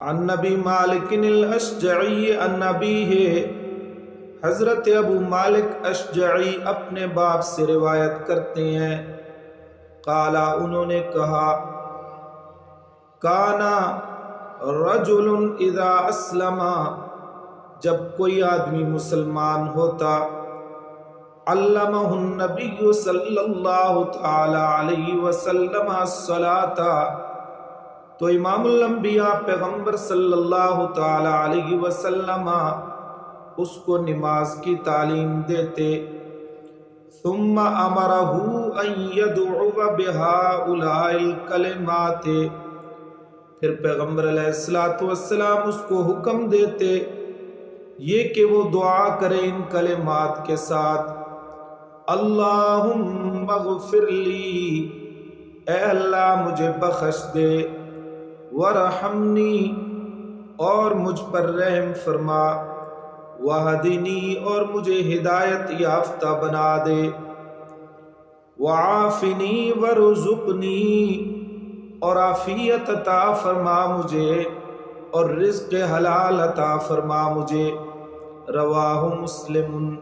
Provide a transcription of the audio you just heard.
عن نبی مالک الاشجعی عن نبیہ، حضرت ابو مالک اشجعی اپنے باپ سے روایت کرتے ہیں، قالا انہوں نے کہا، کانا رجل اذا اسلم، جب کوئی آدمی مسلمان ہوتا، علمہ النبی صلی اللہ تعالی علیہ وسلم الصلاۃ، تو امام الانبیاء پیغمبر صلی اللہ تعالی علیہ وسلم اس کو نماز کی تعلیم دیتے، ثم امرہ ان یدعو بہؤلاء الکلمات، پھر پیغمبر علیہ الصلوۃ والسلام اس کو حکم دیتے یہ کہ وہ دعا کرے ان کلمات کے ساتھ، اللہم اغفر لی، اے اللہ مجھے بخش دے، ورحمنی، اور مجھ پر رحم فرما، وہدنی، اور مجھے ہدایت یافتہ بنا دے، وعافنی ورزقنی، اور عافیت عطا فرما مجھے اور رزق حلال عطا فرما مجھے، رواہ مسلم،